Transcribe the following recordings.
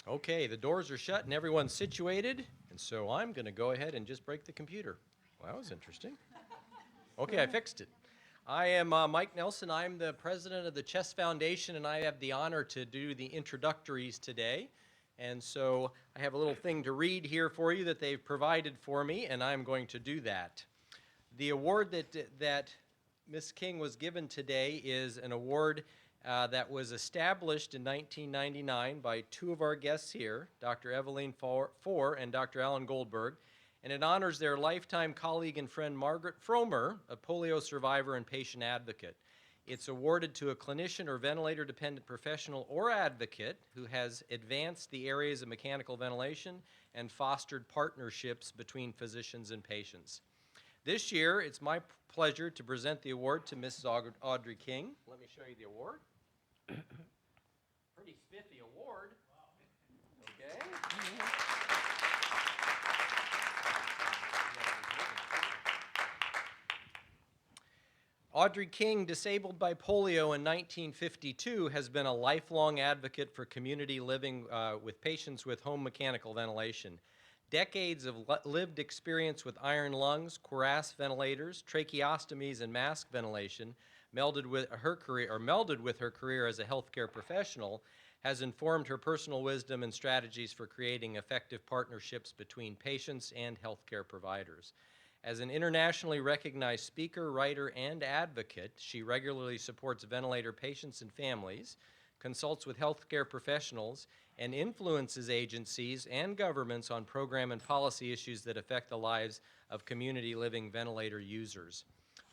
Okay, the doors are shut and everyone's situated, and so I'm going to go ahead and just break the computer. Well, that was interesting. Okay, I fixed it. I am Mike Nelson. I'm the president of the Chess Foundation, and I have the honor to do the introductories today. And so I have a little thing to read here for you that they've provided for me, and I'm going to do that. The award that Ms. King was given today is an award that was established in 1999 by two of our guests here, Dr. Eveline Faure and Dr. Goldberg, and it honors their lifetime colleague and friend Margaret Pfrommer, a polio survivor and patient advocate. It's awarded to a clinician or ventilator-dependent professional or advocate who has advanced the areas of mechanical ventilation and fostered partnerships between physicians and patients. This year, it's my pleasure to present the award to Mrs. Audrey King. Let me show you the award. Pretty spiffy award. Okay. Audrey King, disabled by polio in 1952, has been a lifelong advocate for community living with patients with home mechanical ventilation. Decades of lived experience with iron lungs, cuirass ventilators, tracheostomies, and mask ventilation, melded with her career as a healthcare professional, has informed her personal wisdom and strategies for creating effective partnerships between patients and healthcare providers. As an internationally recognized speaker, writer, and advocate, she regularly supports ventilator patients and families, consults with healthcare professionals, and influences agencies and governments on program and policy issues that affect the lives of community living ventilator users.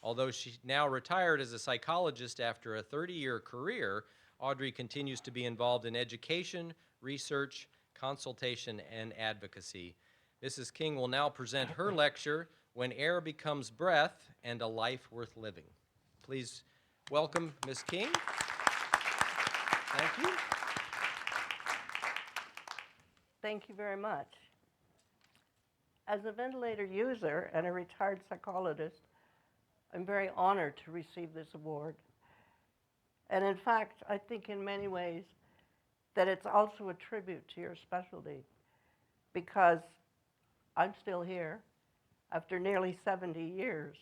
Although she's now retired as a psychologist after a 30-year career, Audrey continues to be involved in education, research, consultation, and advocacy. Mrs. King will now present her lecture, When Air Becomes Breath and a Life Worth Living. Please welcome Ms. King. Thank you. Thank you very much. As a ventilator user and a retired psychologist, I'm very honored to receive this award. And in fact, I think in many ways that it's also a tribute to your specialty, because I'm still here after nearly 70 years.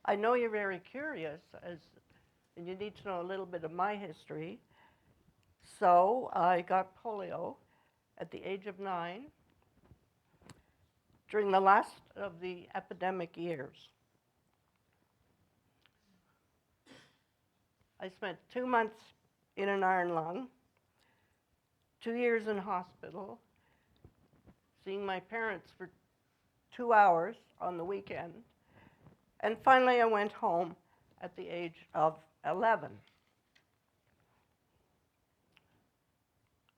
I know you're very curious, and you need to know a little bit of my history. So I got polio at the age of 9 during the last of the epidemic years. I spent 2 months in an iron lung, 2 years in hospital, seeing my parents for 2 hours on the weekend, and finally I went home at the age of 11.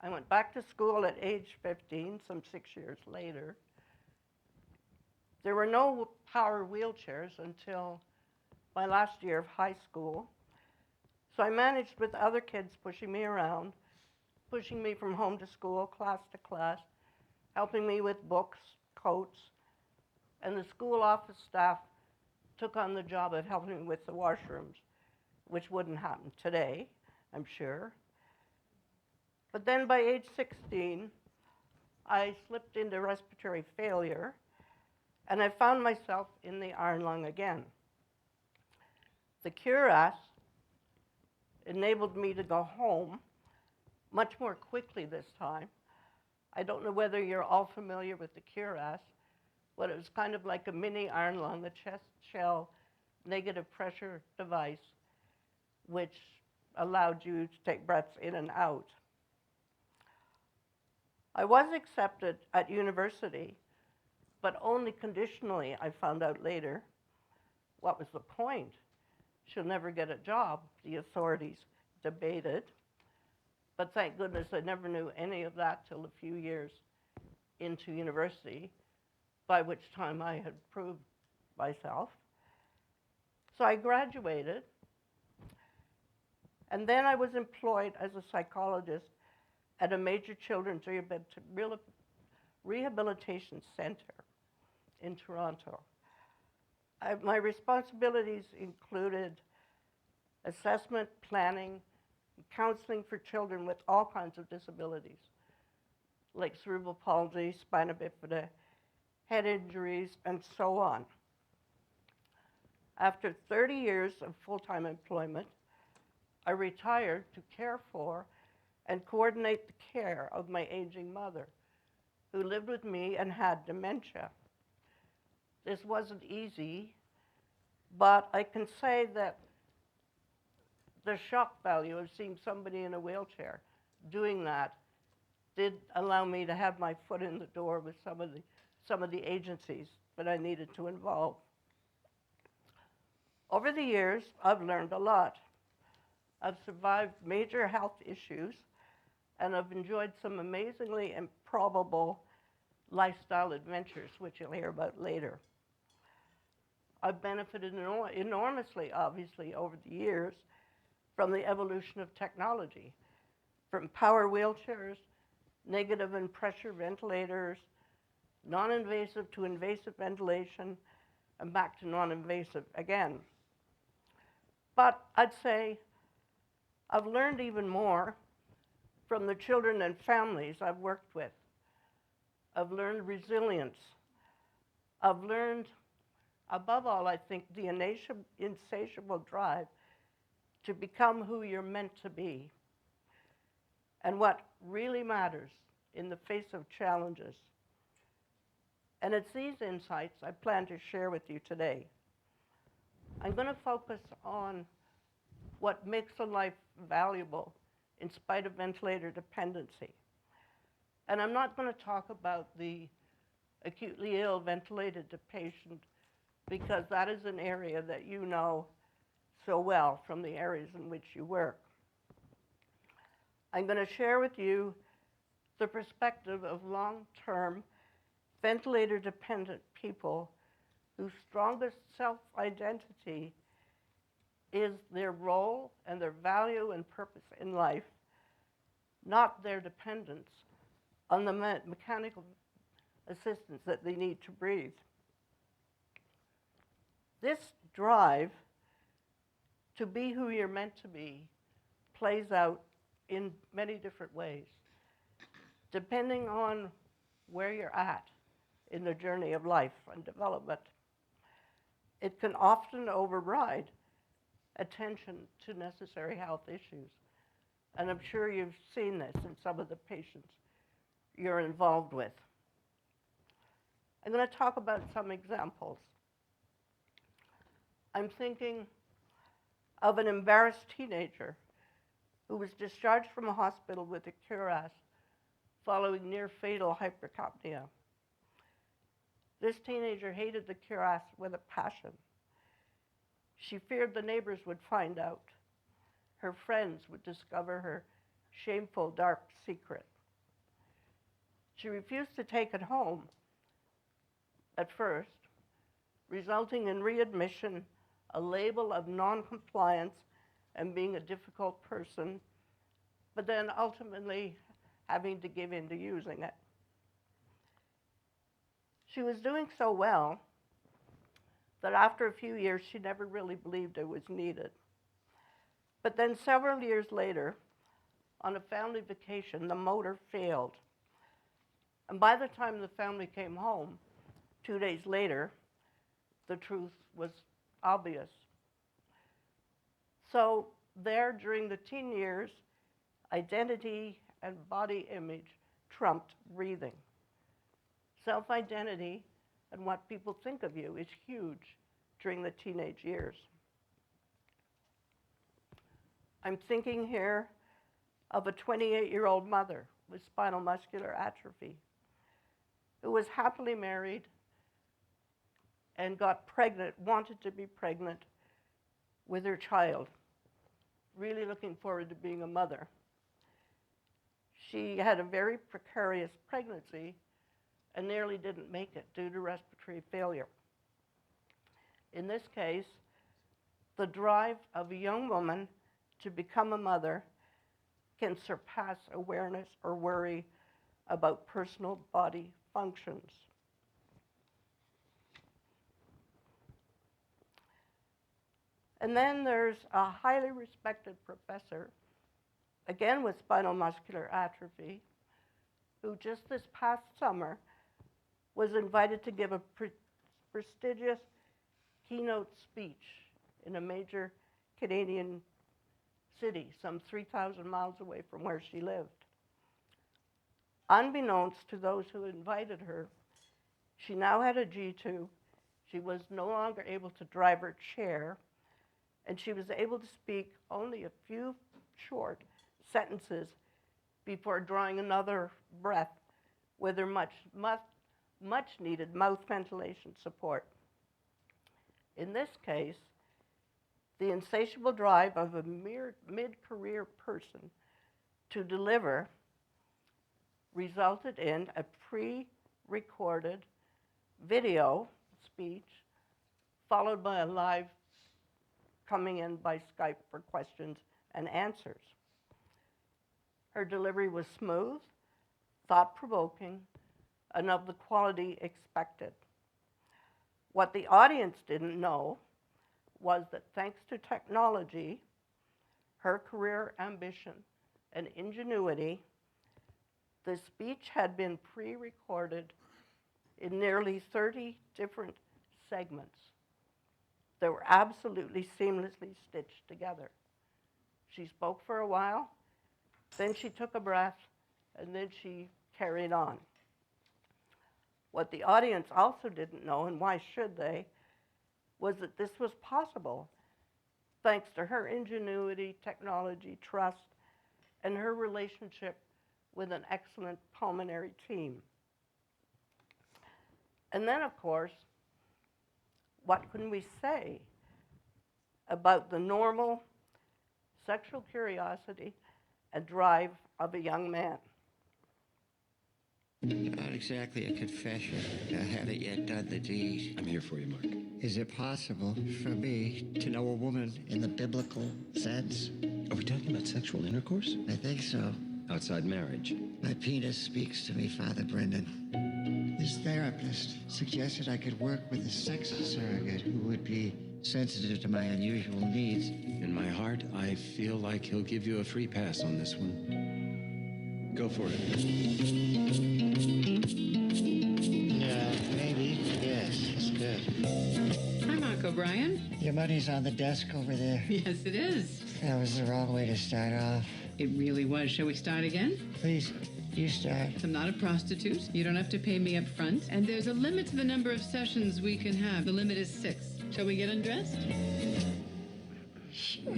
I went back to school at age 15, some 6 years later. There were no power wheelchairs until my last year of high school. So I managed with other kids pushing me around, pushing me from home to school, class to class, helping me with books, coats, and the school office staff took on the job of helping me with the washrooms, which wouldn't happen today, I'm sure. But then by age 16, I slipped into respiratory failure, and I found myself in the iron lung again. The cuirass enabled me to go home much more quickly this time. I don't know whether you're all familiar with the cuirass, but it was kind of like a mini iron lung, a chest shell negative pressure device, which allowed you to take breaths in and out. I was accepted at university, but only conditionally, I found out later. What was the point? She'll never get a job, the authorities debated. But thank goodness I never knew any of that till a few years into university, by which time I had proved myself. So I graduated, and then I was employed as a psychologist at a major children's rehabilitation center in Toronto. My responsibilities included assessment, planning, counseling for children with all kinds of disabilities, like cerebral palsy, spina bifida, head injuries, and so on. After 30 years of full-time employment, I retired to care for and coordinate the care of my aging mother, who lived with me and had dementia. This wasn't easy, but I can say that the shock value of seeing somebody in a wheelchair doing that did allow me to have my foot in the door with some of the agencies that I needed to involve. Over the years, I've learned a lot. I've survived major health issues, and I've enjoyed some amazingly improbable lifestyle adventures, which you'll hear about later. I've benefited enormously, obviously, over the years from the evolution of technology, from power wheelchairs, negative and pressure ventilators, non-invasive to invasive ventilation, and back to non-invasive again. But I'd say I've learned even more from the children and families I've worked with. I've learned resilience. I've learned, above all, I think, the insatiable drive to become who you're meant to be and what really matters in the face of challenges. And it's these insights I plan to share with you today. I'm going to focus on what makes a life valuable in spite of ventilator dependency. And I'm not going to talk about the acutely ill ventilated patient, because that is an area that you know so well from the areas in which you work. I'm going to share with you the perspective of long-term ventilator-dependent people whose strongest self-identity is their role and their value and purpose in life, not their dependence on the mechanical assistance that they need to breathe. This drive to be who you're meant to be plays out in many different ways, depending on where you're at in the journey of life and development. It can often override attention to necessary health issues. And I'm sure you've seen this in some of the patients you're involved with. I'm going to talk about some examples. I'm thinking of an embarrassed teenager who was discharged from a hospital with a cuirass following near-fatal hypercapnia. This teenager hated the cuirass with a passion. She feared the neighbors would find out. Her friends would discover her shameful, dark secret. She refused to take it home at first, resulting in readmission, a label of non-compliance, and being a difficult person, but then ultimately having to give in to using it. She was doing so well that after a few years, she never really believed it was needed. But then several years later, on a family vacation, the motor failed. And by the time the family came home, 2 days later, the truth was obvious. So there, during the teen years, identity and body image trumped breathing. Self-identity and what people think of you is huge during the teenage years. I'm thinking here of a 28-year-old mother with spinal muscular atrophy who was happily married and got pregnant, wanted to be pregnant with her child, really looking forward to being a mother. She had a very precarious pregnancy and nearly didn't make it due to respiratory failure. In this case, the drive of a young woman to become a mother can surpass awareness or worry about personal body functions. And then there's a highly respected professor again with spinal muscular atrophy, who just this past summer was invited to give a prestigious keynote speech in a major Canadian city, some 3,000 miles away from where she lived. Unbeknownst to those who invited her, she now had a G2. She was no longer able to drive her chair, and she was able to speak only a few short sentences before drawing another breath with her much needed mouth ventilation support. In this case, the insatiable drive of a mere mid-career person to deliver resulted in a pre-recorded video speech followed by a live coming in by Skype for questions and answers. Her delivery was smooth, thought-provoking, and of the quality expected. What the audience didn't know was that thanks to technology, her career ambition, and ingenuity, the speech had been pre-recorded in nearly 30 different segments that were absolutely seamlessly stitched together. She spoke for a while, then she took a breath, and then she carried on. What the audience also didn't know, and why should they, was that this was possible thanks to her ingenuity, technology, trust, and her relationship with an excellent pulmonary team. And then, of course, what can we say about the normal sexual curiosity and drive of a young man? Not exactly a confession. I haven't yet done the deed. I'm here for you, Mark. Is it possible for me to know a woman in the biblical sense? Are we talking about sexual intercourse? I think so. Outside marriage? My penis speaks to me, Father Brendan. This therapist suggested I could work with a sex surrogate who would be sensitive to my unusual needs. In my heart, I feel like he'll give you a free pass on this one. Go for it. Yeah, maybe. Yes, it's good. Hi, Mark O'Brien. Your money's on the desk over there. Yes, it is. That was the wrong way to start off. It really was. Shall we start again? Please, you start. I'm not a prostitute. You don't have to pay me up front. And there's a limit to the number of sessions we can have. The limit is 6. Shall we get undressed? Sure.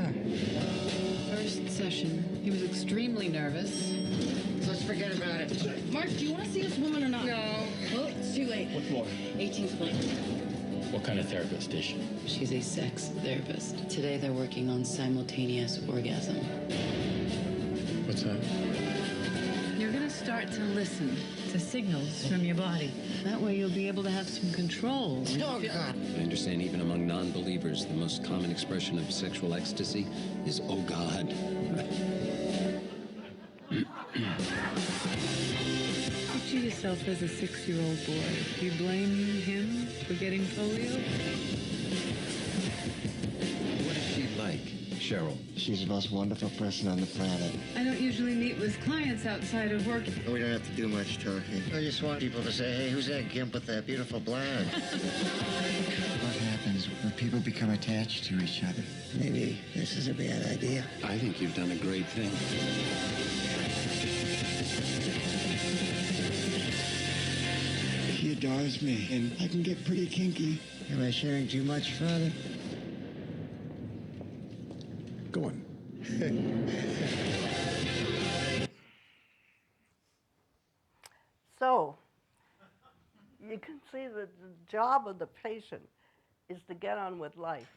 First session, he was extremely nervous. Let's forget about it. Mark, do you want to see this woman or not? No. Oh, it's too late. What floor? 18th floor. What kind of therapist is she? She's a sex therapist. Today they're working on simultaneous orgasm. What's that? You're going to start to listen to signals from your body. That way you'll be able to have some control. Oh, God. I understand even among non-believers, the most common expression of sexual ecstasy is, oh, God. Picture yourself as a 6-year-old boy. Do you blame him for getting polio? What is she like, Cheryl? She's the most wonderful person on the planet. I don't usually meet with clients outside of work. We don't have to do much talking. I just want people to say, hey, who's that gimp with that beautiful blonde? What happens when people become attached to each other? Maybe this is a bad idea. I think you've done a great thing. He adores me, and I can get pretty kinky. Am I sharing too much, Father? Go on. So, you can see that the job of the patient is to get on with life,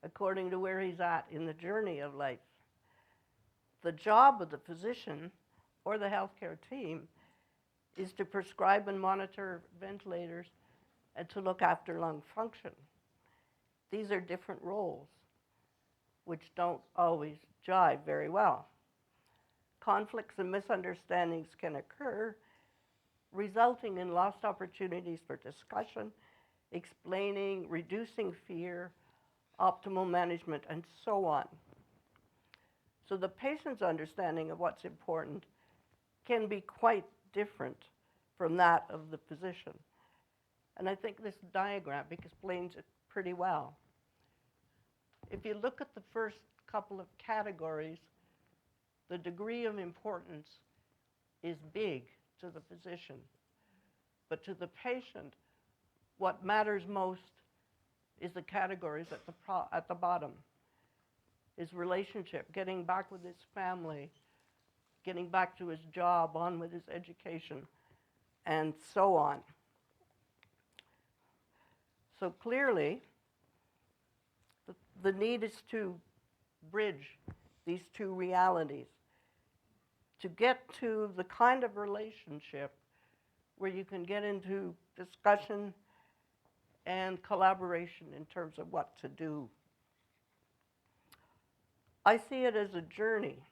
according to where he's at in the journey of life. The job of the physician or the healthcare team is to prescribe and monitor ventilators and to look after lung function. These are different roles, which don't always jive very well. Conflicts and misunderstandings can occur, resulting in lost opportunities for discussion, explaining, reducing fear, optimal management, and so on. So the patient's understanding of what's important can be quite different from that of the physician. And I think this diagram explains it pretty well. If you look at the first couple of categories, the degree of importance is big to the physician. But to the patient, what matters most is the categories at the bottom. His relationship, getting back with his family, getting back to his job, on with his education, and so on. So clearly, the need is to bridge these two realities, to get to the kind of relationship where you can get into discussion and collaboration in terms of what to do. I see it as a journey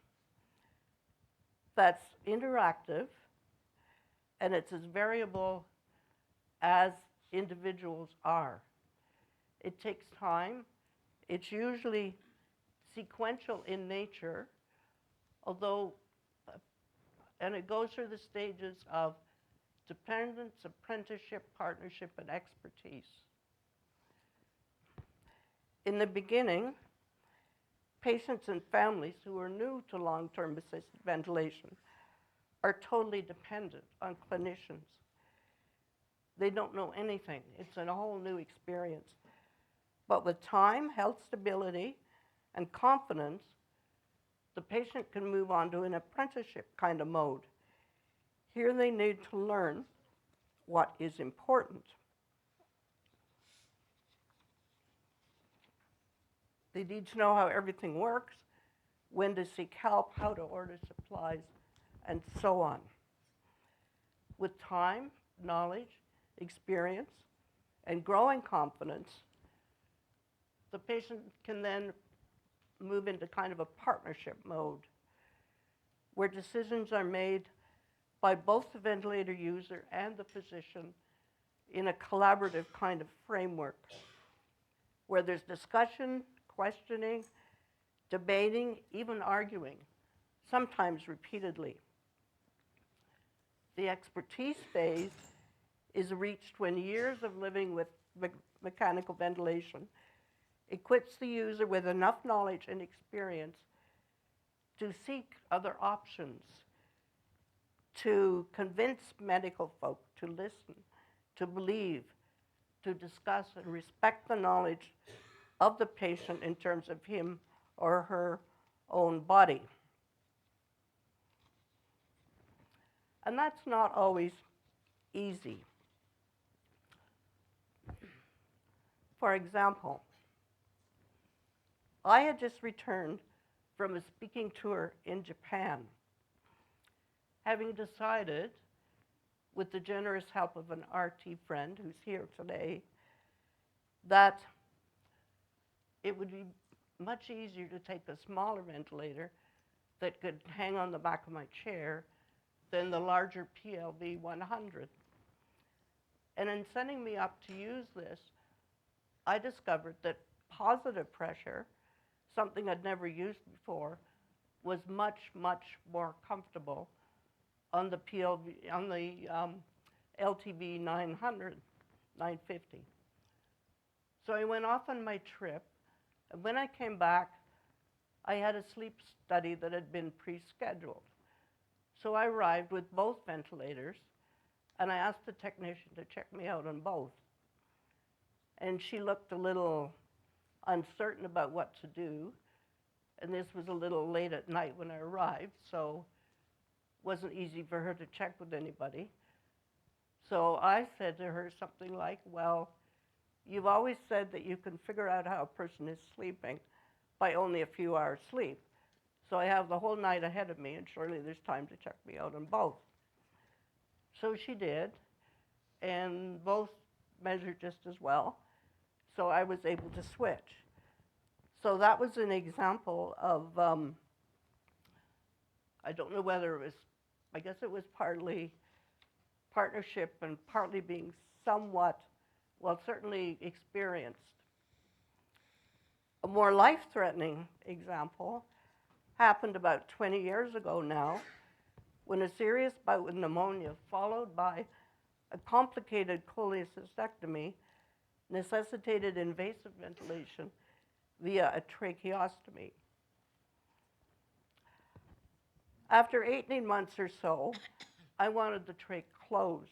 that's interactive, and it's as variable as individuals are. It takes time. It's usually sequential in nature, although, and it goes through the stages of dependence, apprenticeship, partnership, and expertise. In the beginning, patients and families who are new to long-term assisted ventilation are totally dependent on clinicians. They don't know anything. It's a whole new experience. But with time, health stability, and confidence, the patient can move on to an apprenticeship kind of mode. Here they need to learn what is important. They need to know how everything works, when to seek help, how to order supplies, and so on. With time, knowledge, experience, and growing confidence, the patient can then move into kind of a partnership mode where decisions are made by both the ventilator user and the physician in a collaborative kind of framework where there's discussion, questioning, debating, even arguing, sometimes repeatedly. The expertise phase is reached when years of living with mechanical ventilation equips the user with enough knowledge and experience to seek other options, to convince medical folk to listen, to believe, to discuss and respect the knowledge of the patient in terms of him or her own body. And that's not always easy. For example, I had just returned from a speaking tour in Japan, having decided, with the generous help of an RT friend who's here today, that it would be much easier to take a smaller ventilator that could hang on the back of my chair than the larger PLV 100. And in sending me up to use this, I discovered that positive pressure, something I'd never used before, was much, much more comfortable on the PLV, on the LTV 900, 950. So I went off on my trip, and when I came back, I had a sleep study that had been pre-scheduled. So I arrived with both ventilators, and I asked the technician to check me out on both. And she looked a little uncertain about what to do, and this was a little late at night when I arrived, so it wasn't easy for her to check with anybody. So I said to her something like, well, you've always said that you can figure out how a person is sleeping by only a few hours sleep. So I have the whole night ahead of me, and surely there's time to check me out on both. So she did, and both measured just as well. So I was able to switch. So that was an example of, I don't know whether it was, I guess it was partly partnership and partly being somewhat, well, certainly experienced. A more life-threatening example happened about 20 years ago now, when a serious bout with pneumonia followed by a complicated cholecystectomy necessitated invasive ventilation via a tracheostomy. After 18 months or so, I wanted the trach closed.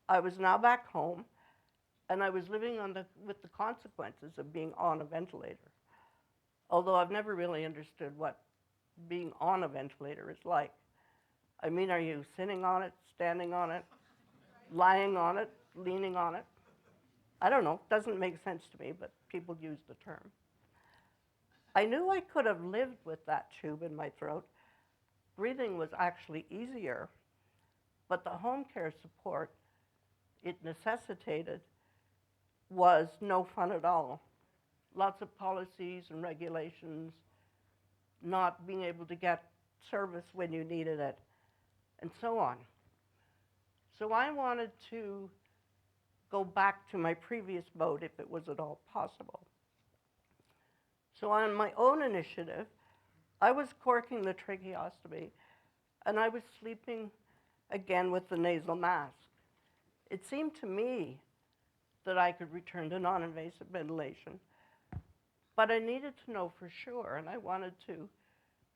I was now back home, and I was living with the consequences of being on a ventilator, although I've never really understood what being on a ventilator is like. I mean, are you sitting on it, standing on it, lying on it, leaning on it? I don't know, doesn't make sense to me, but people use the term. I knew I could have lived with that tube in my throat. Breathing was actually easier, but the home care support it necessitated was no fun at all. Lots of policies and regulations, not being able to get service when you needed it, and so on. So I wanted to go back to my previous mode if it was at all possible. So on my own initiative, I was corking the tracheostomy, and I was sleeping again with the nasal mask. It seemed to me that I could return to non-invasive ventilation, but I needed to know for sure, and I wanted to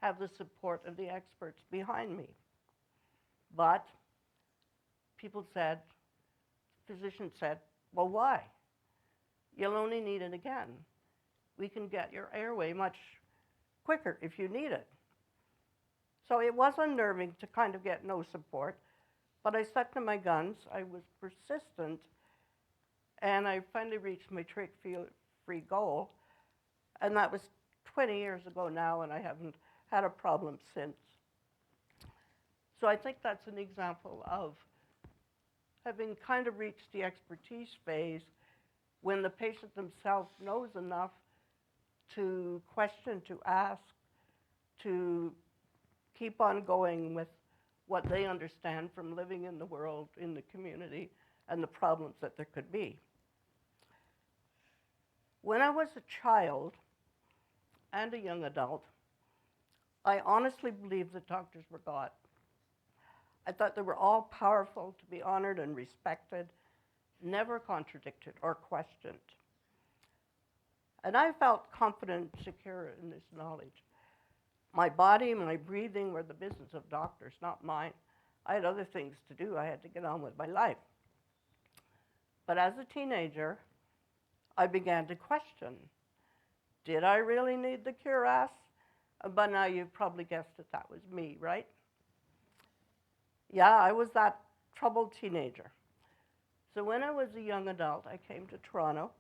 have the support of the experts behind me. But people said, physicians said, well, why? You'll only need it again. We can get your airway much quicker if you need it. So it was unnerving to kind of get no support, but I stuck to my guns. I was persistent, and I finally reached my trach-free goal, and that was 20 years ago now, and I haven't had a problem since. So I think that's an example of having kind of reached the expertise phase when the patient themselves knows enough to question, to ask, to keep on going with what they understand from living in the world, in the community, and the problems that there could be. When I was a child and a young adult, I honestly believed that doctors were God. I thought they were all powerful, to be honored and respected, never contradicted or questioned. And I felt confident and secure in this knowledge. My body, my breathing were the business of doctors, not mine. I had other things to do. I had to get on with my life. But as a teenager, I began to question, did I really need the cuirass? But now you've probably guessed that that was me, right? Yeah, I was that troubled teenager. So when I was a young adult, I came to Toronto,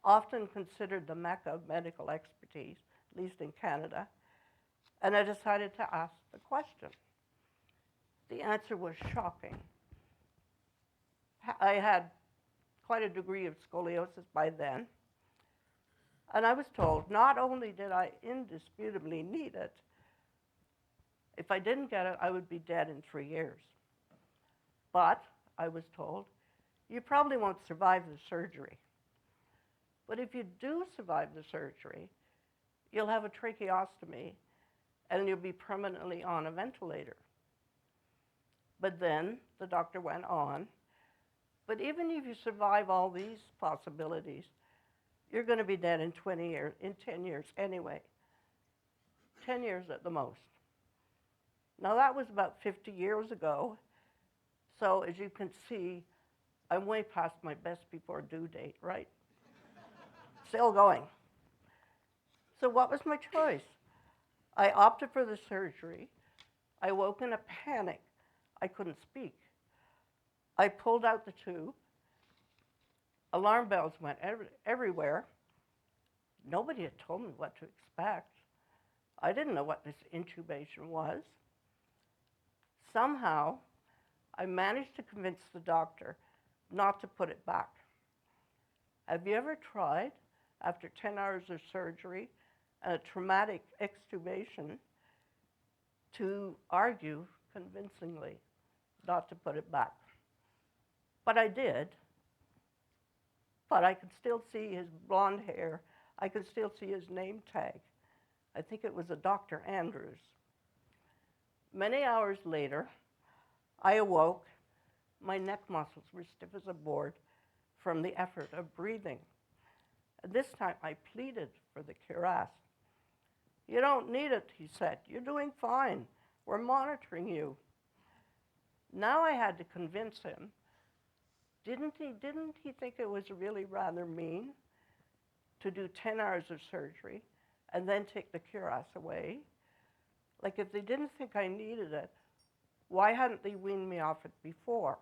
often considered the mecca of medical expertise, at least in Canada, and I decided to ask the question. The answer was shocking. I had quite a degree of scoliosis by then, and I was told not only did I indisputably need it, if I didn't get it, I would be dead in 3 years. But I was told, you probably won't survive the surgery. But if you do survive the surgery, you'll have a tracheostomy and you'll be permanently on a ventilator. But then the doctor went on, but even if you survive all these possibilities, you're going to be dead in 10 years anyway. 10 years at the most. Now that was about 50 years ago, so as you can see, I'm way past my best before due date, right? Still going. So what was my choice? I opted for the surgery. I woke in a panic. I couldn't speak. I pulled out the tube. Alarm bells went everywhere. Nobody had told me what to expect. I didn't know what this intubation was. Somehow, I managed to convince the doctor not to put it back. Have you ever tried, after 10 hours of surgery and a traumatic extubation, to argue convincingly not to put it back? But I did. But I could still see his blonde hair. I could still see his name tag. I think it was a Dr. Andrews. Many hours later, I awoke. My neck muscles were stiff as a board from the effort of breathing. And this time I pleaded for the cuirass. "You don't need it," he said. "You're doing fine. We're monitoring you." Now I had to convince him. Didn't he think it was really rather mean to do 10 hours of surgery and then take the cuirass away? Like, if they didn't think I needed it, why hadn't they weaned me off it before?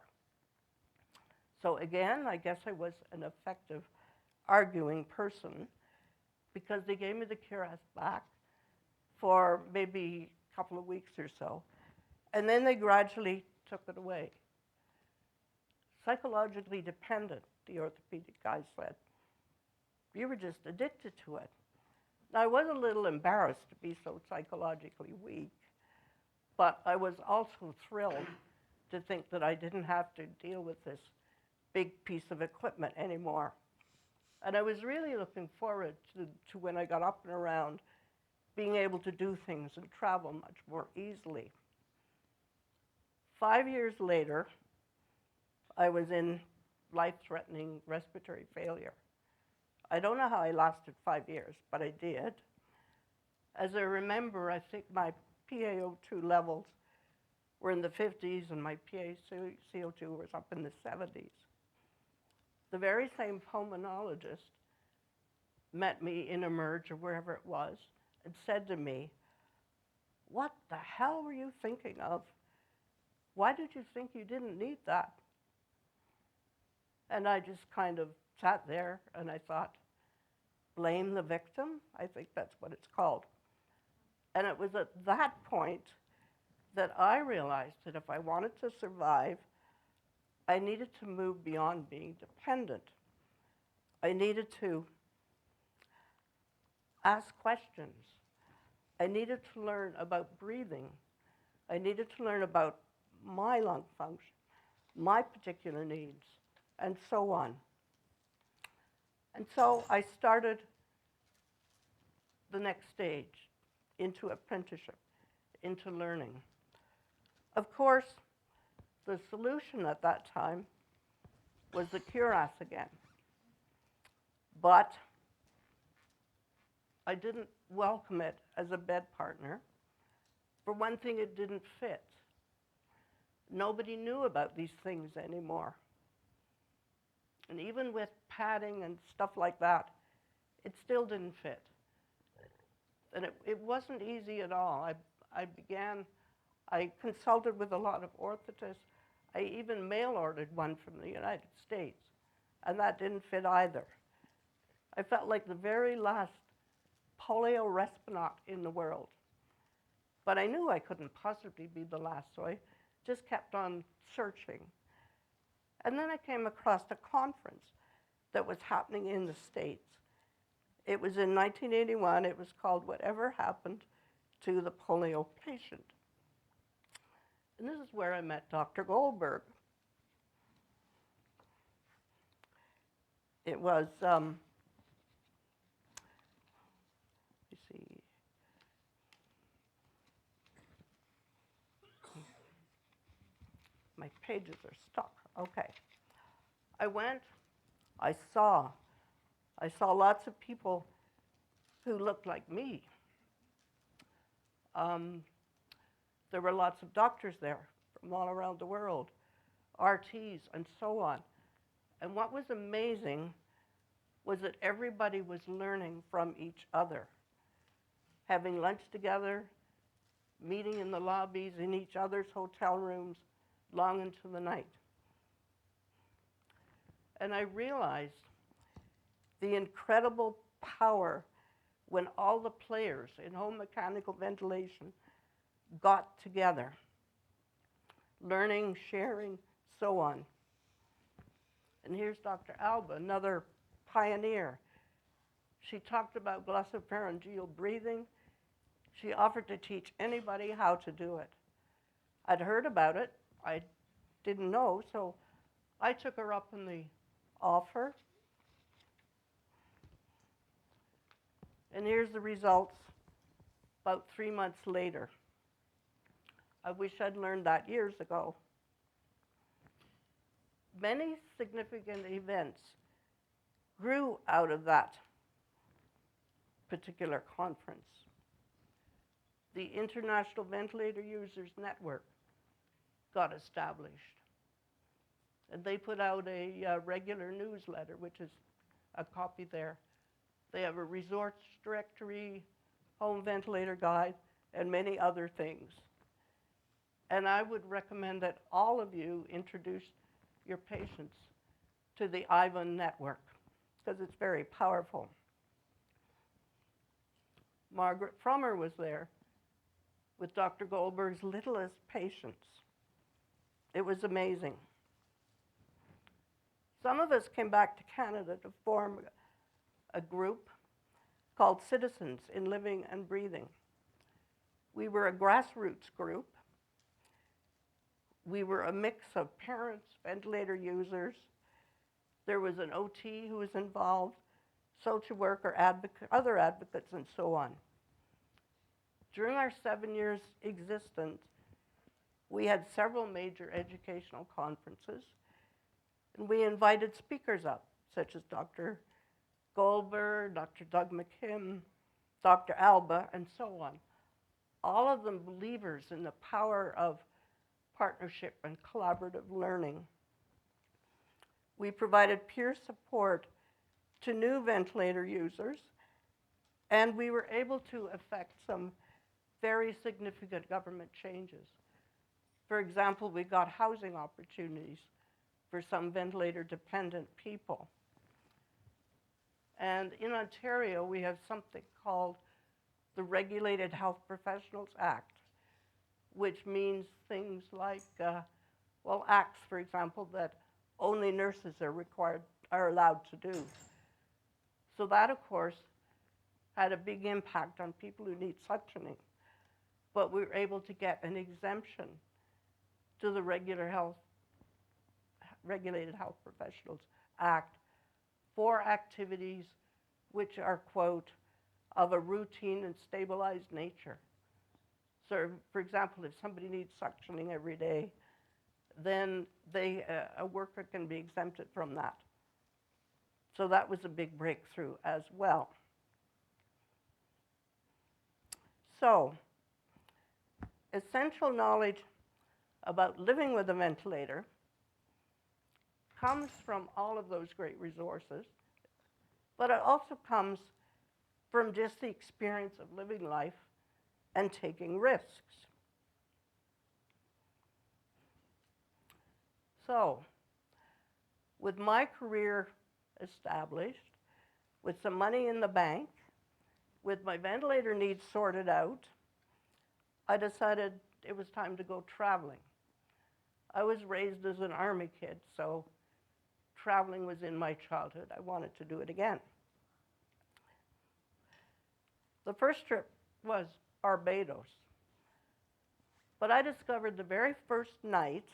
So again, I guess I was an effective arguing person, because they gave me the cuirass back for maybe a couple of weeks or so, and then they gradually took it away. Psychologically dependent, the orthopedic guy said. You were just addicted to it. Now, I was a little embarrassed to be so psychologically weak, but I was also thrilled to think that I didn't have to deal with this big piece of equipment anymore. And I was really looking forward to when I got up and around, being able to do things and travel much more easily. 5 years later, I was in life-threatening respiratory failure. I don't know how I lasted 5 years, but I did. As I remember, I think my PaO2 levels were in the 50s and my PaCO2 was up in the 70s. The very same pulmonologist met me in Emerge or wherever it was and said to me, "What the hell were you thinking of? Why did you think you didn't need that?" And I just kind of sat there and I thought, blame the victim? I think that's what it's called. And it was at that point that I realized that if I wanted to survive, I needed to move beyond being dependent. I needed to ask questions. I needed to learn about breathing. I needed to learn about my lung function, my particular needs, and so on. And so I started the next stage into apprenticeship, into learning. Of course, the solution at that time was the cuirass again. But I didn't welcome it as a bed partner. For one thing, it didn't fit. Nobody knew about these things anymore. And even with padding and stuff like that, it still didn't fit. And it wasn't easy at all. I consulted with a lot of orthotists. I even mail-ordered one from the United States, and that didn't fit either. I felt like the very last polio responaut in the world. But I knew I couldn't possibly be the last, so I just kept on searching. And then I came across a conference that was happening in the States. It was in 1981. It was called Whatever Happened to the Polio Patient. And this is where I met Dr. Goldberg. It was, let me see. My pages are stuck. Okay. I went, I saw lots of people who looked like me. There were lots of doctors there from all around the world, RTs and so on. And what was amazing was that everybody was learning from each other, having lunch together, meeting in the lobbies, in each other's hotel rooms, long into the night. And I realized the incredible power when all the players in home mechanical ventilation got together, learning, sharing, so on. And here's Dr. Alba, another pioneer. She talked about glossopharyngeal breathing. She offered to teach anybody how to do it. I'd heard about it. I didn't know, so I took her up on the offer. And here's the results about 3 months later. I wish I'd learned that years ago. Many significant events grew out of that particular conference. The International Ventilator Users Network got established. And they put out a regular newsletter, which is a copy there. They have a resource directory, home ventilator guide, and many other things. And I would recommend that all of you introduce your patients to the Eveline network, because it's very powerful. Margaret Pfrommer was there with Dr. Goldberg's littlest patients. It was amazing. Some of us came back to Canada to form a group called Citizens in Living and Breathing. We were a grassroots group. We were a mix of parents, ventilator users. There was an OT who was involved, social worker, other advocates, and so on. During our 7 years' existence, we had several major educational conferences, and we invited speakers up, such as Dr. Goldberg, Dr. Doug McKim, Dr. Alba, and so on. All of them believers in the power of partnership and collaborative learning. We provided peer support to new ventilator users, and we were able to effect some very significant government changes. For example, we got housing opportunities for some ventilator-dependent people. And in Ontario, we have something called the Regulated Health Professionals Act, which means things like, acts, for example, that only nurses are allowed to do. So that, of course, had a big impact on people who need suctioning. But we were able to get an exemption to the Regulated Health Professionals Act for activities which are, quote, of a routine and stabilized nature. So, for example, if somebody needs suctioning every day, then a worker can be exempted from that. So that was a big breakthrough as well. So, essential knowledge about living with a ventilator comes from all of those great resources, but it also comes from just the experience of living life and taking risks. So, with my career established, with some money in the bank, with my ventilator needs sorted out, I decided it was time to go traveling. I was raised as an Army kid, so traveling was in my childhood. I wanted to do it again. The first trip was Barbados. But I discovered the very first night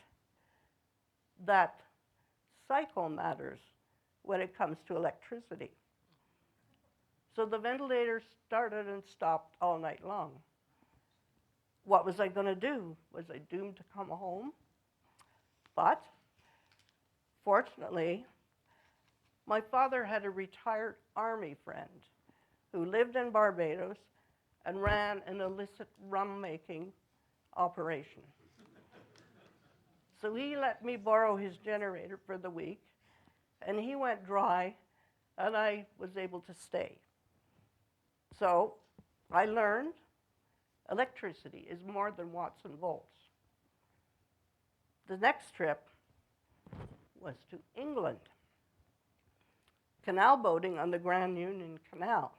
that cycle matters when it comes to electricity. So the ventilator started and stopped all night long. What was I going to do? Was I doomed to come home? But fortunately, my father had a retired Army friend who lived in Barbados and ran an illicit rum-making operation. So he let me borrow his generator for the week, and he went dry, and I was able to stay. So I learned electricity is more than watts and volts. The next trip was to England, canal boating on the Grand Union Canal.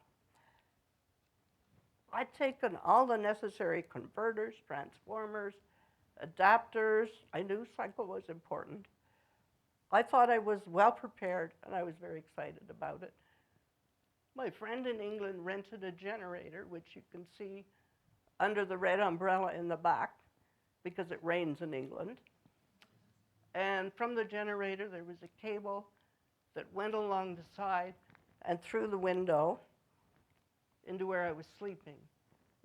I'd taken all the necessary converters, transformers, adapters. I knew cycle was important. I thought I was well prepared, and I was very excited about it. My friend in England rented a generator, which you can see under the red umbrella in the back, because it rains in England. And from the generator, there was a cable that went along the side and through the window into where I was sleeping.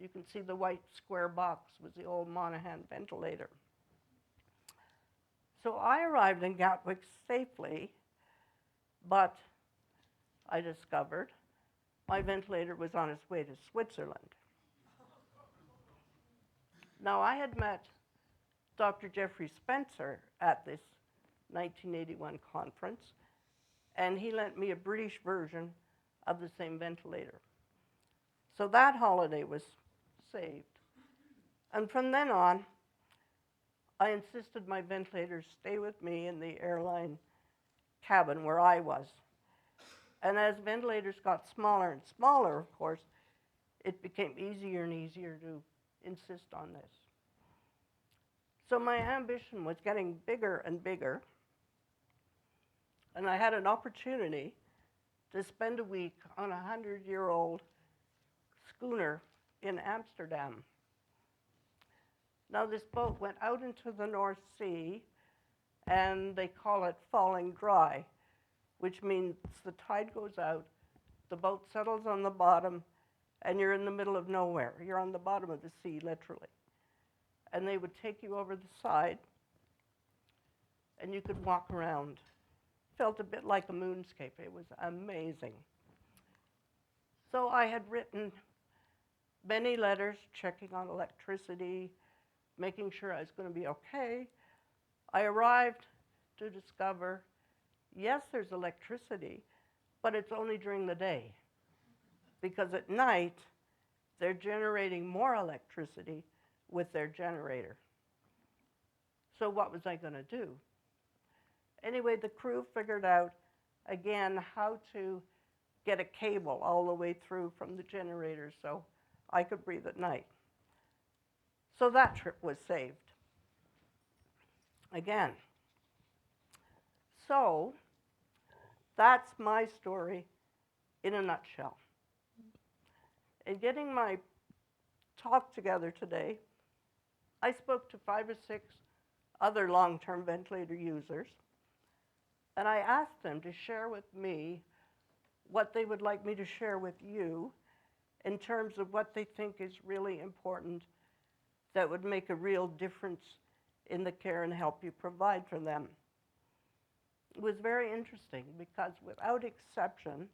You can see the white square box was the old Monaghan ventilator. So I arrived in Gatwick safely, but I discovered my ventilator was on its way to Switzerland. Now, I had met Dr. Jeffrey Spencer at this 1981 conference, and he lent me a British version of the same ventilator. So that holiday was saved. And from then on, I insisted my ventilator stay with me in the airline cabin where I was. And as ventilators got smaller and smaller, of course, it became easier and easier to insist on this. So my ambition was getting bigger and bigger, and I had an opportunity to spend a week on a 100-year-old schooner in Amsterdam. Now, this boat went out into the North Sea, and they call it falling dry, which means the tide goes out, the boat settles on the bottom, and you're in the middle of nowhere. You're on the bottom of the sea, literally. And they would take you over the side, and you could walk around. Felt a bit like a moonscape. It was amazing. So I had written many letters checking on electricity, making sure I was going to be okay. I arrived to discover, yes, there's electricity, but it's only during the day. Because at night, they're generating more electricity with their generator. So what was I going to do? Anyway, the crew figured out, again, how to get a cable all the way through from the generator so I could breathe at night. So that trip was saved. Again. So that's my story in a nutshell. In getting my talk together today, I spoke to 5 or 6 other long-term ventilator users, and I asked them to share with me what they would like me to share with you in terms of what they think is really important that would make a real difference in the care and help you provide for them. It was very interesting because without exception,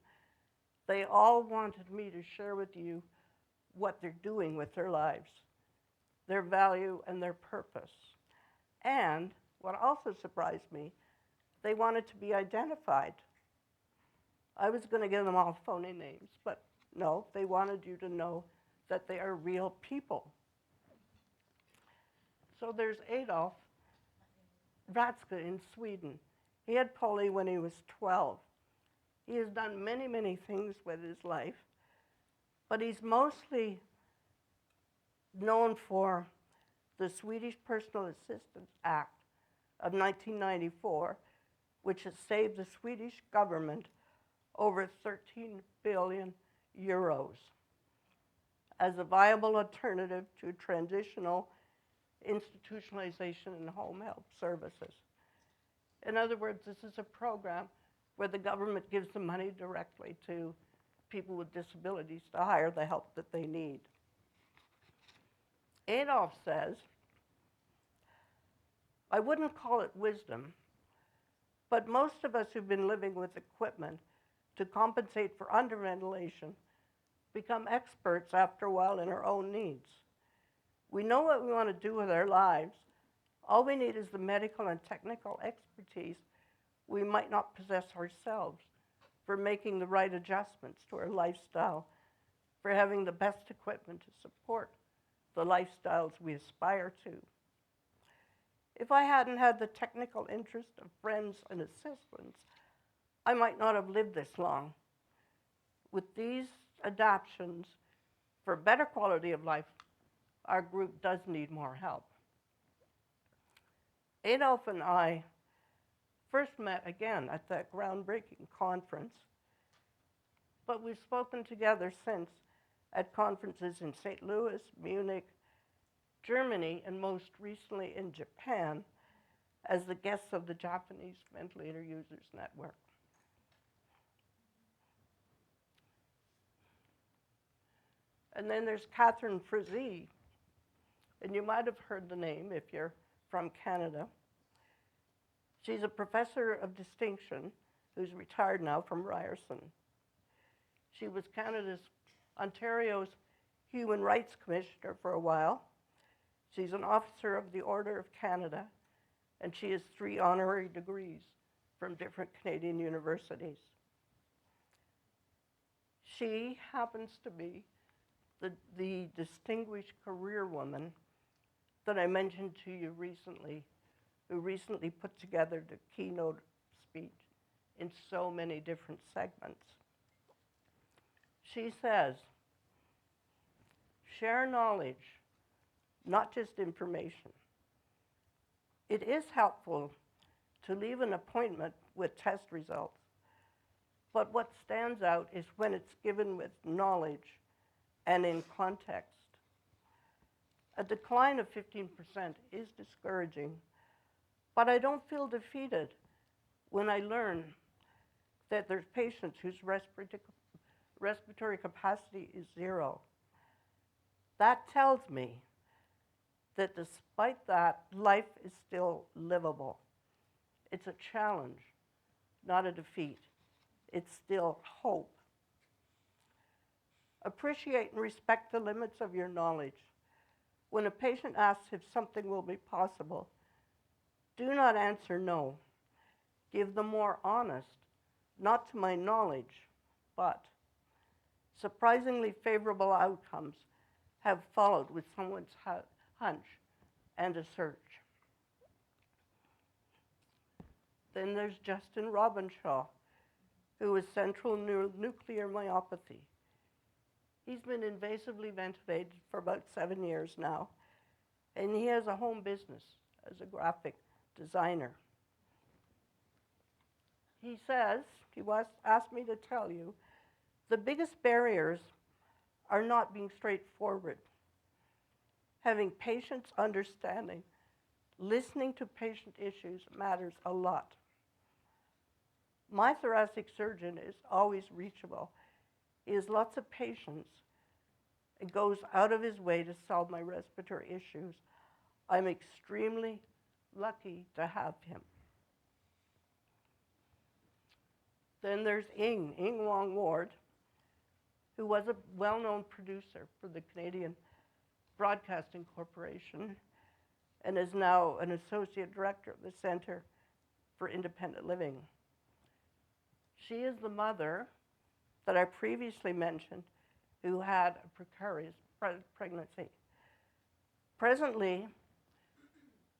they all wanted me to share with you what they're doing with their lives, their value and their purpose. And what also surprised me, they wanted to be identified. I was going to give them all phony names, but no, they wanted you to know that they are real people. So there's Adolf Ratzke in Sweden. He had polio when he was 12. He has done many, many things with his life, but he's mostly known for the Swedish Personal Assistance Act of 1994, which has saved the Swedish government over 13 billion euros as a viable alternative to transitional institutionalization and home help services. In other words, this is a program where the government gives the money directly to people with disabilities to hire the help that they need. Adolf says, I wouldn't call it wisdom, but most of us who've been living with equipment to compensate for underventilation become experts after a while in our own needs. We know what we want to do with our lives. All we need is the medical and technical expertise we might not possess ourselves for making the right adjustments to our lifestyle, for having the best equipment to support the lifestyles we aspire to. If I hadn't had the technical interest of friends and assistants, I might not have lived this long. With these adaptations for better quality of life, our group does need more help. Adolf and I first met again at that groundbreaking conference, but we've spoken together since at conferences in St. Louis, Munich, Germany, and most recently in Japan as the guests of the Japanese Ventilator Users Network. And then there's Catherine Frazee, and you might have heard the name if you're from Canada. She's a professor of distinction who's retired now from Ryerson. She was Ontario's Human Rights Commissioner for a while. She's an officer of the Order of Canada, and she has 3 honorary degrees from different Canadian universities. She happens to be the distinguished career woman that I mentioned to you recently, who recently put together the keynote speech in so many different segments. She says, share knowledge, not just information. It is helpful to leave an appointment with test results, but what stands out is when it's given with knowledge and in context. A decline of 15% is discouraging, but I don't feel defeated when I learn that there's patients whose respiratory capacity is 0. That tells me that despite that, life is still livable. It's a challenge, not a defeat. It's still hope. Appreciate and respect the limits of your knowledge. When a patient asks if something will be possible, do not answer no. Give them more honest, not to my knowledge, but surprisingly favorable outcomes have followed with someone's hunch and a search. Then there's Justin Robinshaw, who is central nuclear myopathy. He's been invasively ventilated for about 7 years now, and he has a home business as a graphic designer. He says, asked me to tell you, the biggest barriers are not being straightforward. Having patients understanding, listening to patient issues matters a lot. My thoracic surgeon is always reachable. He has lots of patience and goes out of his way to solve my respiratory issues. I'm extremely lucky to have him. Then there's Ing Wong Ward, who was a well-known producer for the Canadian Broadcasting Corporation and is now an associate director of the Centre for Independent Living. She is the mother that I previously mentioned who had a precarious pregnancy. Presently,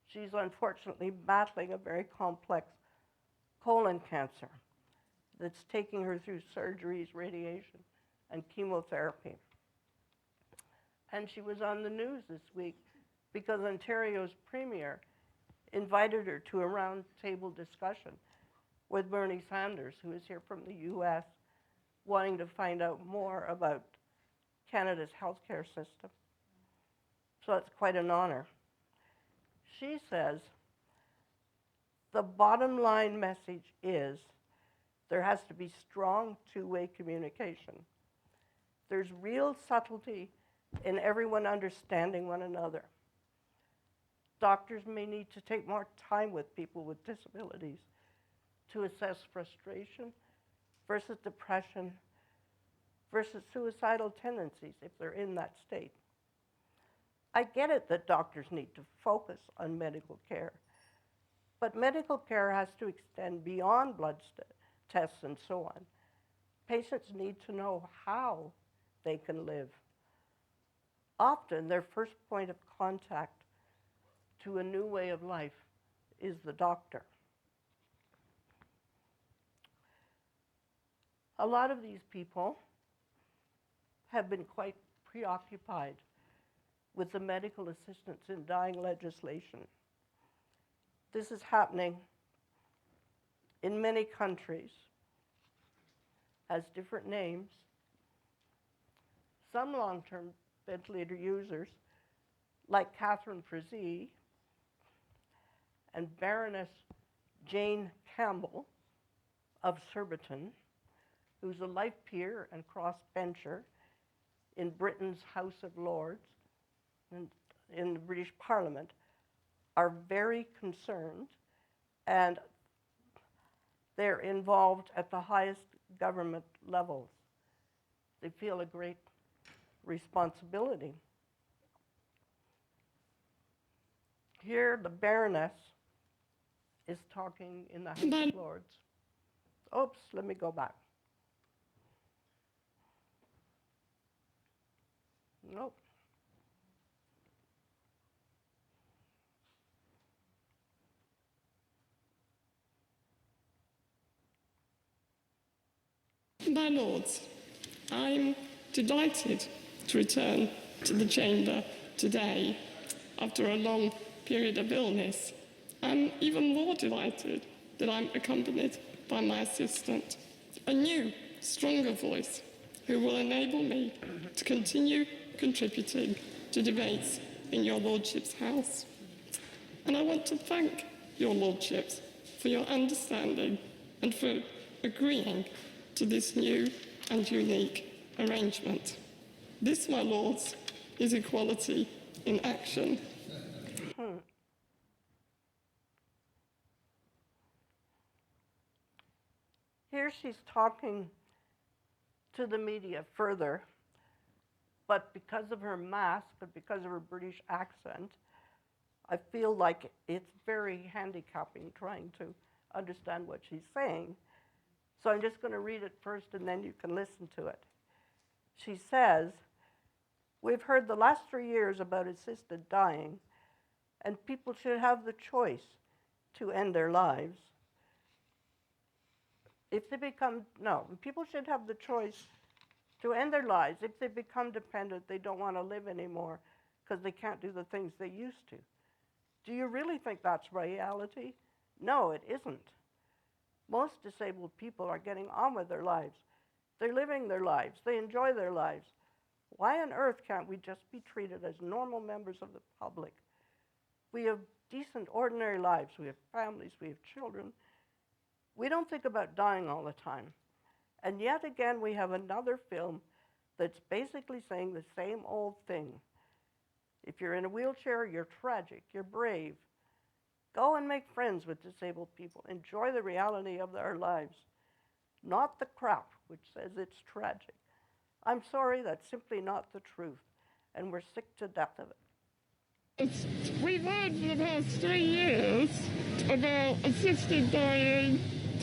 she's unfortunately battling a very complex colon cancer that's taking her through surgeries, radiation, and chemotherapy. And she was on the news this week because Ontario's premier invited her to a roundtable discussion with Bernie Sanders, who is here from the US, wanting to find out more about Canada's healthcare system. So that's quite an honor. She says, the bottom line message is there has to be strong two-way communication. There's real subtlety in everyone understanding one another. Doctors may need to take more time with people with disabilities to assess frustration versus depression versus suicidal tendencies if they're in that state. I get it that doctors need to focus on medical care, but medical care has to extend beyond blood tests and so on. Patients need to know how they can live. Often, their first point of contact to a new way of life is the doctor. A lot of these people have been quite preoccupied with the medical assistance in dying legislation. This is happening in many countries, has different names. Some long-term ventilator users, like Catherine Frazee and Baroness Jane Campbell of Surbiton, who's a life peer and crossbencher, in Britain's House of Lords and in the British Parliament are very concerned, and they're involved at the highest government levels. They feel a great responsibility. Here, the Baroness is talking in the House of Lords. Oops, let me go back. Nope. My lords, I'm delighted to return to the chamber today after a long period of illness. I'm even more delighted that I'm accompanied by my assistant, a new, stronger voice who will enable me to continue contributing to debates in your lordship's house. And I want to thank your lordships for your understanding and for agreeing to this new and unique arrangement. This, my lords, is equality in action. Here she's talking to the media further, but because of her mask, but because of her British accent, I feel like it's very handicapping trying to understand what she's saying. So I'm just going to read it first and then you can listen to it. She says, "We've heard the last 3 years about assisted dying, and people should have the choice to end their lives. People should have the choice to end their lives. If they become dependent, they don't want to live anymore because they can't do the things they used to. Do you really think that's reality? No, it isn't. Most disabled people are getting on with their lives. They're living their lives. They enjoy their lives. Why on earth can't we just be treated as normal members of the public? We have decent, ordinary lives. We have families. We have children. We don't think about dying all the time. And yet again, we have another film that's basically saying the same old thing. If you're in a wheelchair, you're tragic, you're brave. Go and make friends with disabled people. Enjoy the reality of their lives, not the crap which says it's tragic. I'm sorry, that's simply not the truth, and we're sick to death of it." We've heard for the past 3 years about assisted dying,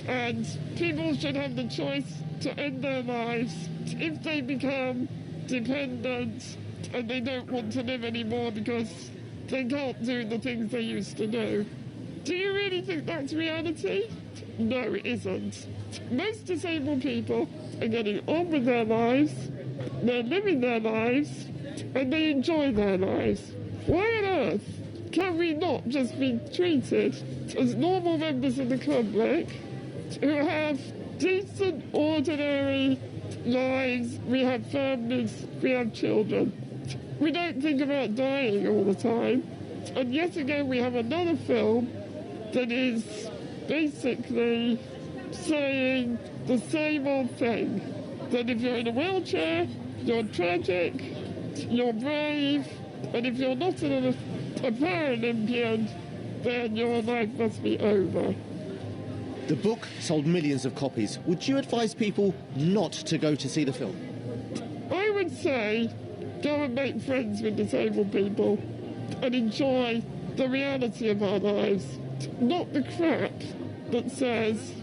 and people should have the choice to end their lives if they become dependent and they don't want to live anymore because they can't do the things they used to do. Do you really think that's reality? No, it isn't. Most disabled people are getting on with their lives, they're living their lives, and they enjoy their lives. Why on earth can we not just be treated as normal members of the public who have decent, ordinary lives? We have families, we have children. We don't think about dying all the time. And yet again, we have another film that is basically saying the same old thing. That if you're in a wheelchair, you're tragic, you're brave, and if you're not a Paralympian, then your life must be over. The book sold millions of copies. Would you advise people not to go to see the film? I would say go and make friends with disabled people and enjoy the reality of our lives, not the crap that says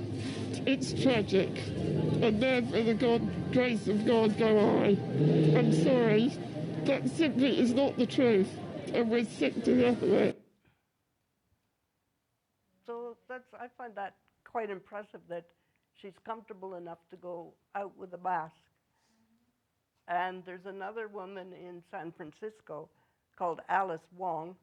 it's tragic and therefore the grace of God go I. I'm sorry, that simply is not the truth, and we're sick to death of it. So I find that quite impressive that she's comfortable enough to go out with a mask. And there's another woman in San Francisco called Alice Wong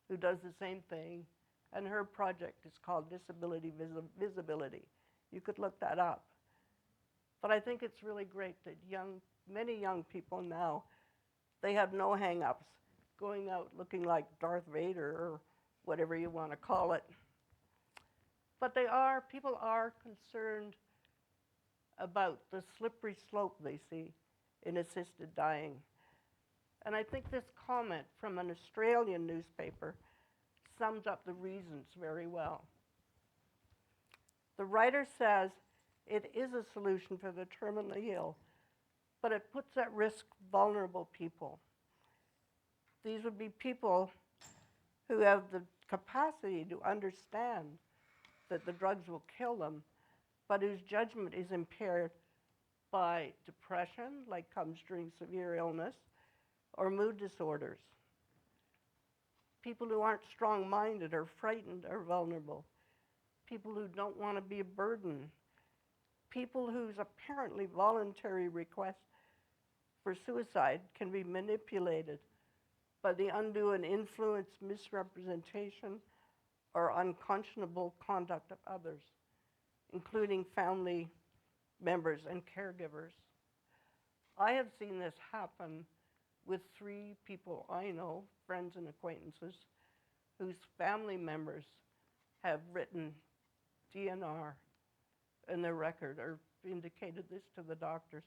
who does the same thing, and her project is called Disability Visibility. You could look that up. But I think it's really great that many young people now, they have no hang-ups, going out looking like Darth Vader or whatever you want to call it. But people are concerned about the slippery slope they see in assisted dying. And I think this comment from an Australian newspaper sums up the reasons very well. The writer says it is a solution for the terminally ill, but it puts at risk vulnerable people. These would be people who have the capacity to understand that the drugs will kill them, but whose judgment is impaired by depression, like comes during severe illness, or mood disorders. People who aren't strong-minded or frightened are vulnerable. People who don't want to be a burden. People whose apparently voluntary request for suicide can be manipulated by the undue and influence, misrepresentation, or unconscionable conduct of others, including family members and caregivers. I have seen this happen with 3 people I know, friends and acquaintances, whose family members have written DNR in their record or indicated this to the doctors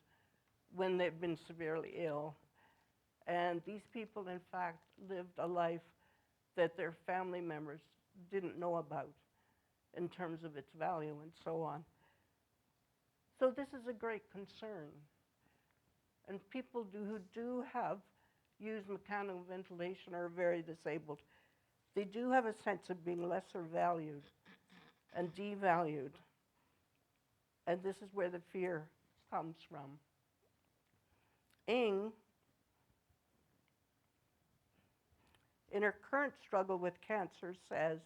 when they've been severely ill. And these people, in fact, lived a life that their family members didn't know about in terms of its value and so on. So this is a great concern. And people who do have used mechanical ventilation are very disabled. They do have a sense of being lesser valued and devalued. And this is where the fear comes from. Ing, in her current struggle with cancer, says,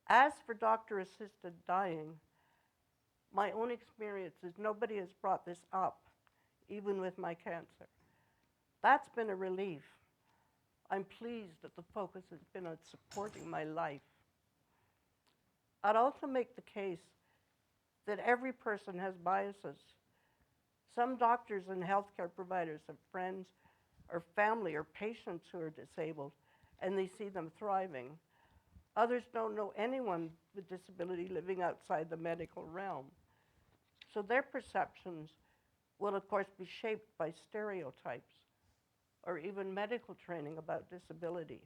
as for doctor-assisted dying, my own experience is nobody has brought this up, even with my cancer. That's been a relief. I'm pleased that the focus has been on supporting my life. I'd also make the case that every person has biases. Some doctors and healthcare providers have friends or family or patients who are disabled, and they see them thriving. Others don't know anyone with disability living outside the medical realm. So their perceptions will, of course, be shaped by stereotypes or even medical training about disability.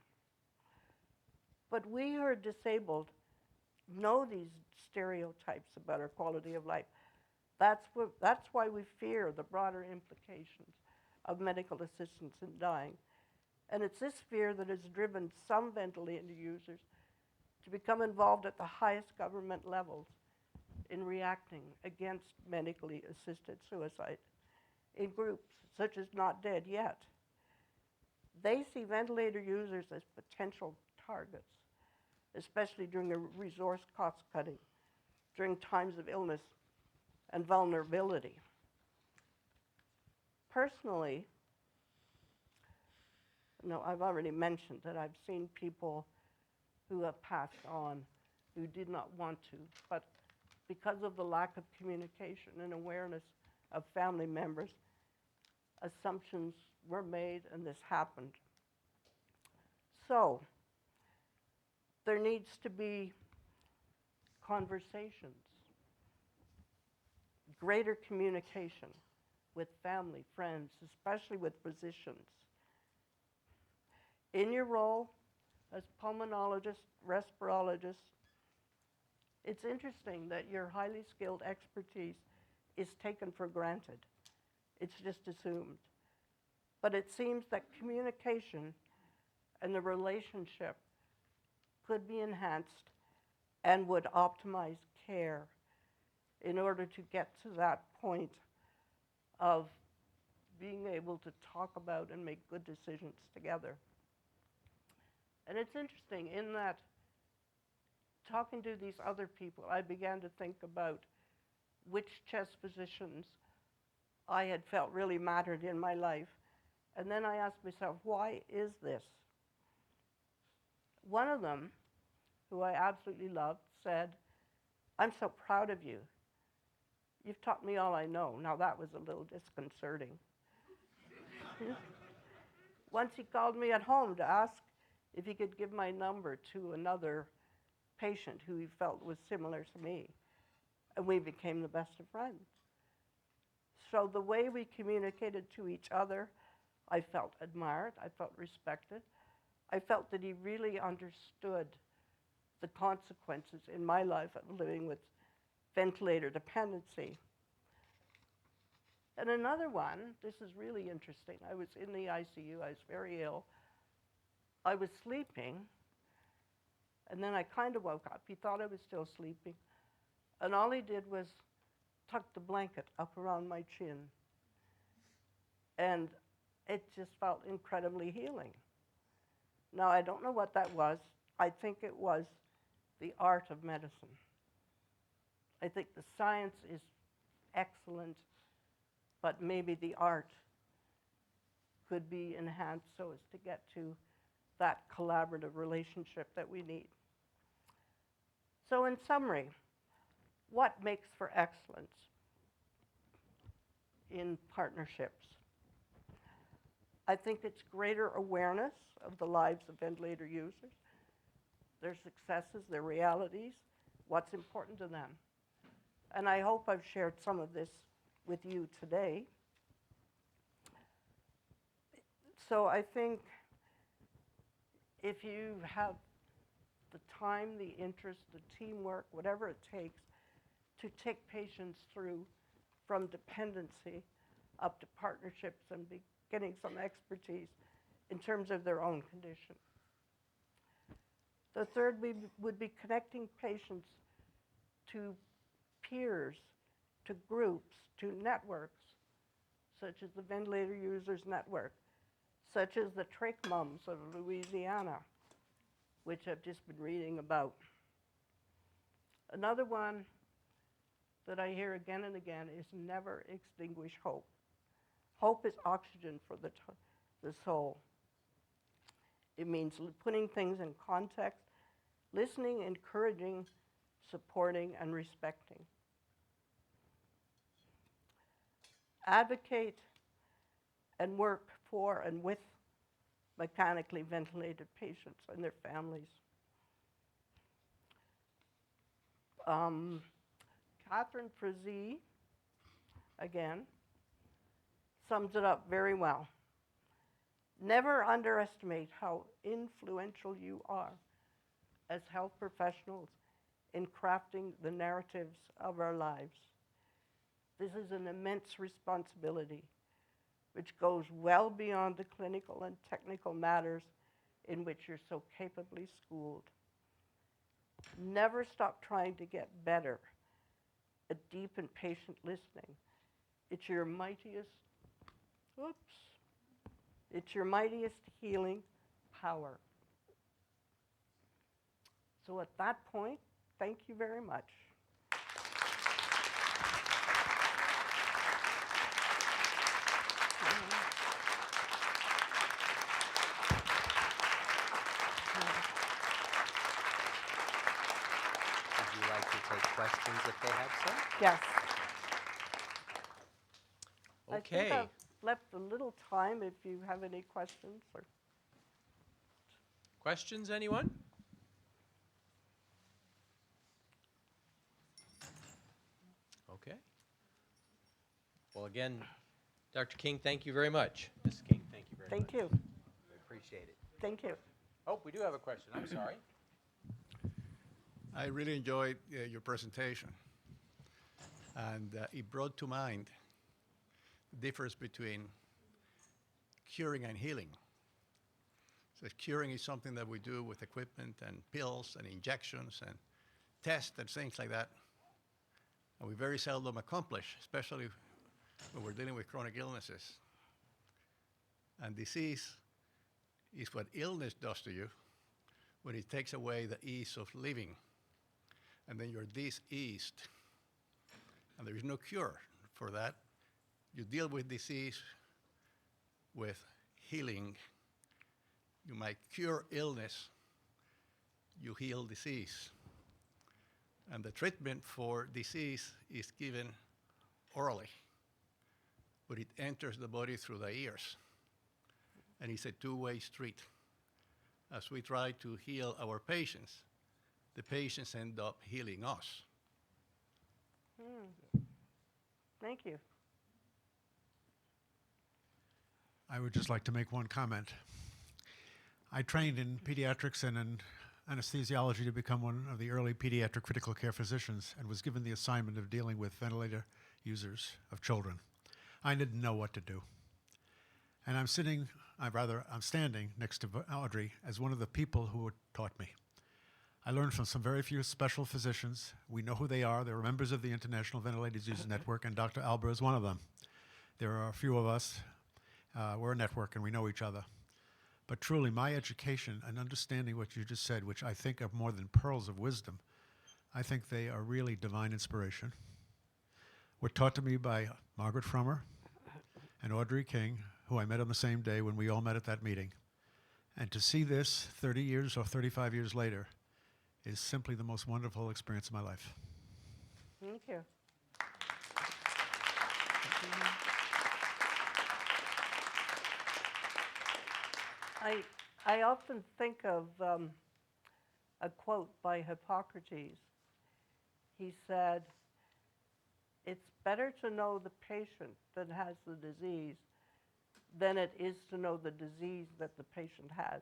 But we who are disabled know these stereotypes about our quality of life. That's why we fear the broader implications of medical assistance in dying. And it's this fear that has driven some ventilator users to become involved at the highest government levels in reacting against medically assisted suicide in groups such as Not Dead Yet. They see ventilator users as potential targets, especially during a resource cost cutting, during times of illness and vulnerability. Personally, I've already mentioned that I've seen people who have passed on who did not want to, but because of the lack of communication and awareness of family members, assumptions were made and this happened. So, there needs to be conversations, greater communication with family, friends, especially with physicians. In your role as pulmonologist, respirologist, it's interesting that your highly skilled expertise is taken for granted. It's just assumed. But it seems that communication and the relationship could be enhanced and would optimize care in order to get to that point of being able to talk about and make good decisions together. And it's interesting in that talking to these other people, I began to think about which chest physicians I had felt really mattered in my life. And then I asked myself, why is this? One of them, who I absolutely loved, said, I'm so proud of you. You've taught me all I know. Now that was a little disconcerting. Once he called me at home to ask if he could give my number to another patient who he felt was similar to me. And we became the best of friends. So the way we communicated to each other, I felt admired. I felt respected. I felt that he really understood the consequences in my life of living with ventilator dependency. And another one, this is really interesting. I was in the ICU. I was very ill. I was sleeping, and then I kind of woke up. He thought I was still sleeping, and all he did was tuck the blanket up around my chin. And it just felt incredibly healing. Now, I don't know what that was. I think it was the art of medicine. I think the science is excellent, but maybe the art could be enhanced so as to get to that collaborative relationship that we need. So in summary, what makes for excellence in partnerships? I think it's greater awareness of the lives of ventilator users, their successes, their realities, what's important to them. And I hope I've shared some of this with you today. So I think if you have the time, the interest, the teamwork, whatever it takes to take patients through from dependency up to partnerships and getting some expertise in terms of their own condition. The third would be connecting patients to peers, to groups, to networks, such as the Ventilator Users Network, such as the Trach Mums of Louisiana, which I've just been reading about. Another one that I hear again and again is never extinguish hope. Hope is oxygen for the soul. It means putting things in context, listening, encouraging, supporting, and respecting. Advocate and work for and with mechanically ventilated patients and their families. Catherine Frazee, again, sums it up very well. Never underestimate how influential you are as health professionals in crafting the narratives of our lives. This is an immense responsibility which goes well beyond the clinical and technical matters in which you're so capably schooled. Never stop trying to get better at deep and patient listening. It's your mightiest, it's your mightiest healing power. So at that point, thank you very much. Would you like to take questions if they have some? Yes. Okay. I think I've left a little time if you have any questions. Or Questions, anyone? Okay. Well, again, Dr. King, thank you very much. Ms. King, thank you very much. Thank you. We appreciate it. Thank you. Oh, we do have a question. I'm sorry. I really enjoyed your presentation, and it brought to mind the difference between curing and healing. So curing is something that we do with equipment and pills and injections and tests and things like that, and we very seldom accomplish, especially when we're dealing with chronic illnesses. And disease is what illness does to you when it takes away the ease of living. And then you're diseased. And there is no cure for that. You deal with disease with healing. You might cure illness, you heal disease. And the treatment for disease is given orally, but it enters the body through the ears. And it's a two-way street. As we try to heal our patients, the patients end up healing us. Thank you. I would just like to make one comment. I trained in pediatrics and in anesthesiology to become one of the early pediatric critical care physicians and was given the assignment of dealing with ventilator users of children. I didn't know what to do. And I'm standing next to Audrey as one of the people who taught me. I learned from some very few special physicians. We know who they are. They're members of the International Ventilators Users Network, and Dr. Alber is one of them. There are a few of us. We're a network, and we know each other. But truly, my education and understanding what you just said, which I think are more than pearls of wisdom, I think they are really divine inspiration, were taught to me by Margaret Pfrommer and Audrey King, who I met on the same day when we all met at that meeting. And to see this 30 years or 35 years later is simply the most wonderful experience of my life. Thank you. I often think of a quote by Hippocrates. He said, "It's better to know the patient that has the disease than it is to know the disease that the patient has."